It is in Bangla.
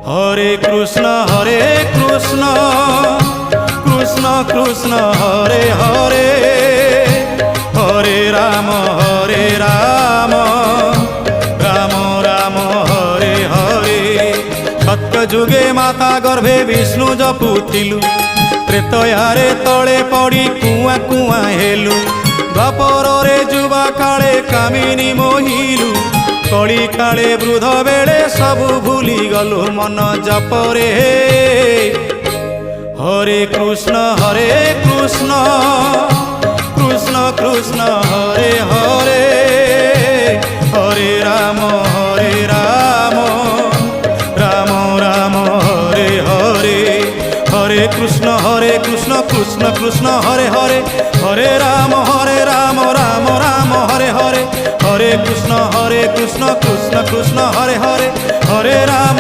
হরে কৃষ্ণ কৃষ্ণ কৃষ্ণ হরে হরে, হরে রাম রাম রাম হরে হরে। সত্য যুগে মাতা গর্ভে বিষ্ণু জপুଥିଲୁ, ତ୍ରେତୟାରେ ତଳେ ପଡ଼ି କୁଆଁ କୁଆଁ ହେଲୁ। ଦ୍ୱାପରରେ ଯୁବା କାଳେ କାମିନୀ ମୋହିଲୁ, କଳି କାଳେ ବୃଦ୍ଧ ବେଳେ ସବୁ ଭୁଲି ଗଲୁ ମନ ଜପରେ। হরে কৃষ্ণ কৃষ্ণ কৃষ্ণ হরে হরে, হরে রাম রাম রাম হরে হরে। হরে কৃষ্ণ কৃষ্ণ কৃষ্ণ হরে হরে, হরে রাম রাম রাম হরে হরে। হরে কৃষ্ণ কৃষ্ণ কৃষ্ণ হরে হরে, হরে রাম